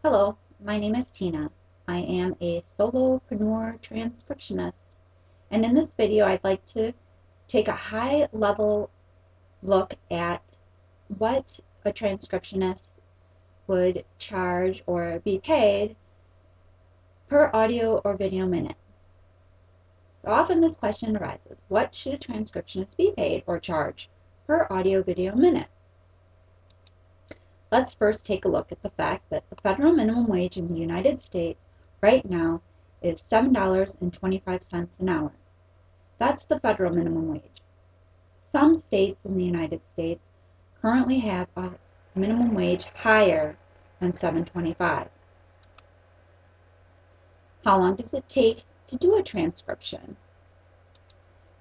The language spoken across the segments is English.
Hello, my name is Tina. I am a solopreneur transcriptionist, and in this video I'd like to take a high-level look at what a transcriptionist would charge or be paid per audio or video minute. Often this question arises: what should a transcriptionist be paid or charge per audio video minute? Let's first take a look at the fact that the federal minimum wage in the United States right now is $7.25 an hour. That's the federal minimum wage. Some states in the United States currently have a minimum wage higher than $7.25. How long does it take to do a transcription?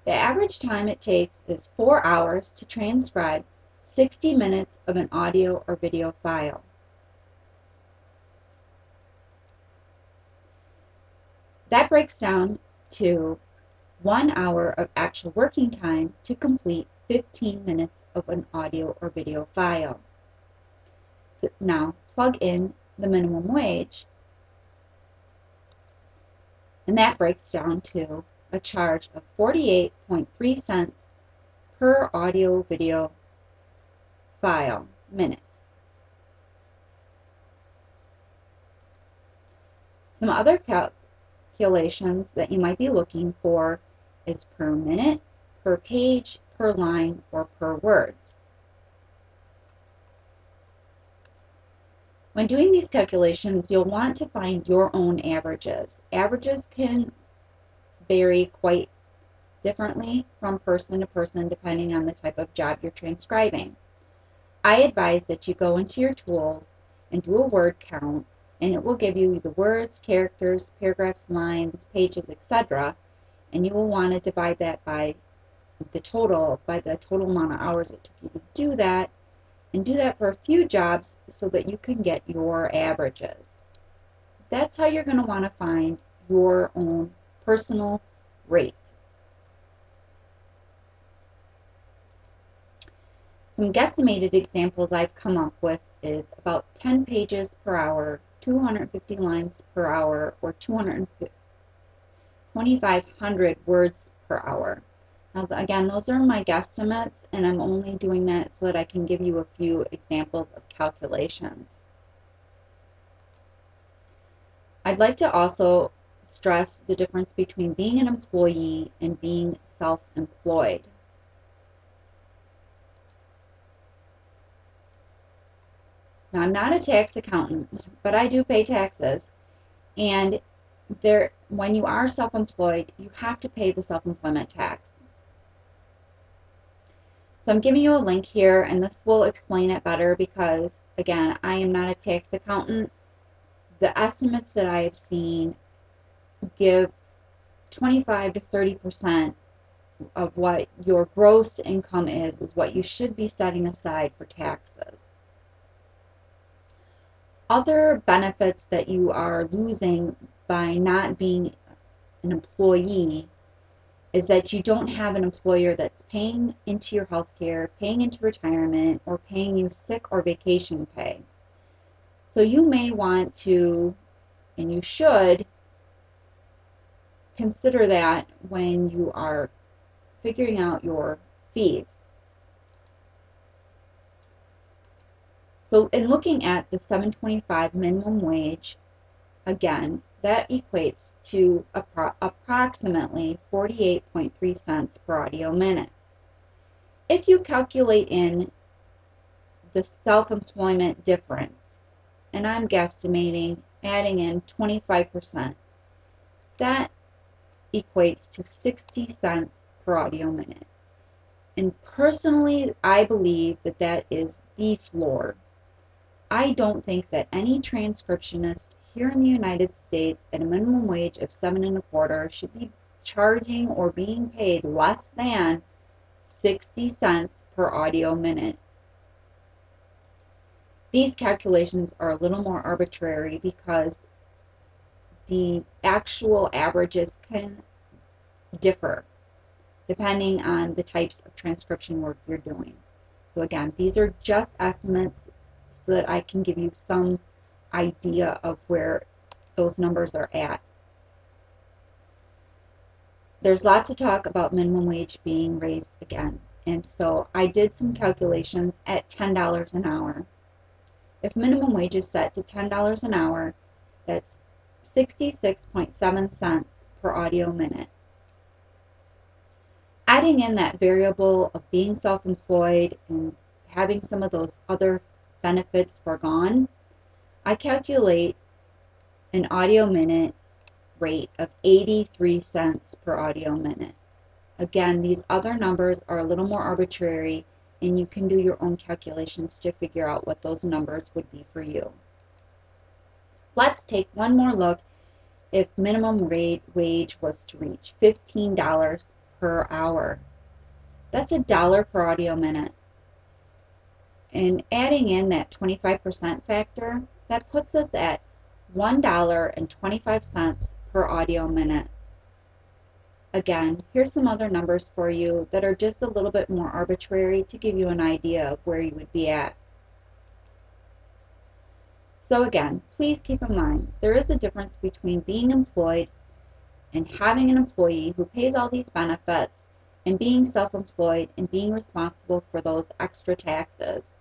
The average time it takes is 4 hours to transcribe 60 minutes of an audio or video file. That breaks down to 1 hour of actual working time to complete 15 minutes of an audio or video file. Now plug in the minimum wage, and that breaks down to a charge of 48.3 cents per audio video file minute. Some other calculations that you might be looking for is per minute, per page, per line, or per words. When doing these calculations, you'll want to find your own averages. Averages can vary quite differently from person to person depending on the type of job you're transcribing. I advise that you go into your tools and do a word count, and it will give you the words, characters, paragraphs, lines, pages, etc. And you will want to divide that by the total amount of hours it took you to do that, and do that for a few jobs so that you can get your averages. That's how you're going to want to find your own personal rate. Some guesstimated examples I've come up with is about 10 pages per hour, 250 lines per hour, or 2,500 words per hour. Now, again, those are my guesstimates, and I'm only doing that so that I can give you a few examples of calculations. I'd like to also stress the difference between being an employee and being self-employed. Now, I'm not a tax accountant, but I do pay taxes, and when you are self-employed, you have to pay the self-employment tax. So I'm giving you a link here, and this will explain it better because, again, I am not a tax accountant. The estimates that I have seen give 25 to 30% of what your gross income is what you should be setting aside for taxes. Other benefits that you are losing by not being an employee is that you don't have an employer that's paying into your health care, paying into retirement, or paying you sick or vacation pay. So you may want to, and you should, consider that when you are figuring out your fees. So in looking at the $7.25 minimum wage, again, that equates to approximately 48.3 cents per audio minute. If you calculate in the self-employment difference, and I'm guesstimating adding in 25%, that equates to 60 cents per audio minute. And personally, I believe that that is the floor. I don't think that any transcriptionist here in the United States at a minimum wage of $7.25 should be charging or being paid less than 60 cents per audio minute. These calculations are a little more arbitrary because the actual averages can differ depending on the types of transcription work you're doing. So again, these are just estimates so that I can give you some idea of where those numbers are at. There's lots of talk about minimum wage being raised again, and so I did some calculations at $10 an hour. If minimum wage is set to $10 an hour, that's 66.7 cents per audio minute. Adding in that variable of being self-employed and having some of those other benefits foregone, I calculate an audio minute rate of 83 cents per audio minute. Again, these other numbers are a little more arbitrary, and you can do your own calculations to figure out what those numbers would be for you. Let's take one more look if minimum wage was to reach $15 per hour. That's $1 per audio minute. And adding in that 25% factor, that puts us at $1.25 per audio minute. Again, here's some other numbers for you that are just a little bit more arbitrary to give you an idea of where you would be at. So again, please keep in mind, there is a difference between being employed and having an employee who pays all these benefits and being self-employed and being responsible for those extra taxes.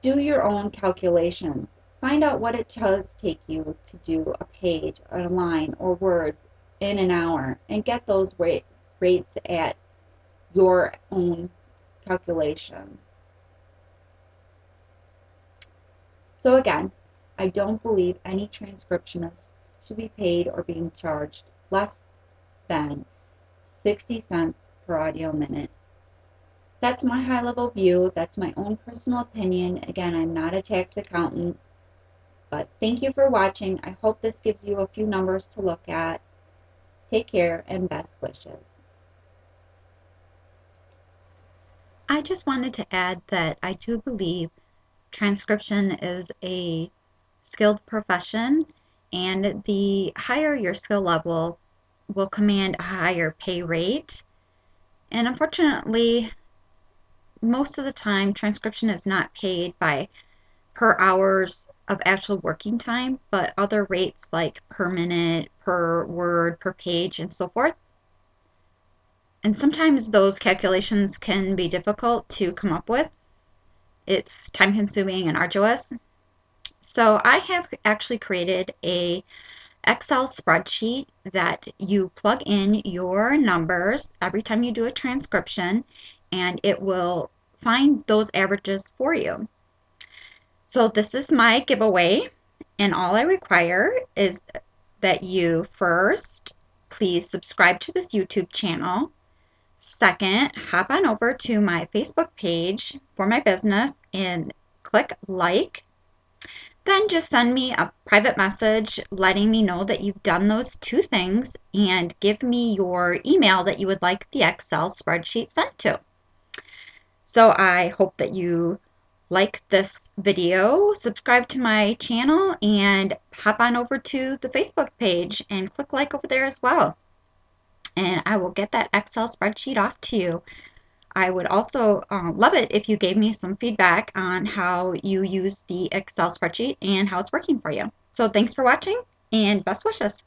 Do your own calculations. Find out what it does take you to do a page, or a line, or words in an hour, and get those rates at your own calculations. So again, I don't believe any transcriptionist should be paid or being charged less than 60 cents per audio minute. That's my high-level view. That's my own personal opinion. Again, I'm not a tax accountant, but thank you for watching. I hope this gives you a few numbers to look at. Take care and best wishes. I just wanted to add that I do believe transcription is a skilled profession, and the higher your skill level will command a higher pay rate. And unfortunately, most of the time, transcription is not paid by per hours of actual working time, but other rates like per minute, per word, per page, and so forth. And sometimes those calculations can be difficult to come up with. It's time consuming and arduous. So I have actually created a Excel spreadsheet that you plug in your numbers every time you do a transcription, and it will find those averages for you. So this is my giveaway, and all I require is that you first please subscribe to this YouTube channel. Second, hop on over to my Facebook page for my business and click like. Then just send me a private message letting me know that you've done those two things, and give me your email that you would like the Excel spreadsheet sent to. So I hope that you like this video, subscribe to my channel, and hop on over to the Facebook page and click like over there as well. And I will get that Excel spreadsheet off to you. I would also love it if you gave me some feedback on how you use the Excel spreadsheet and how it's working for you. So thanks for watching, and best wishes.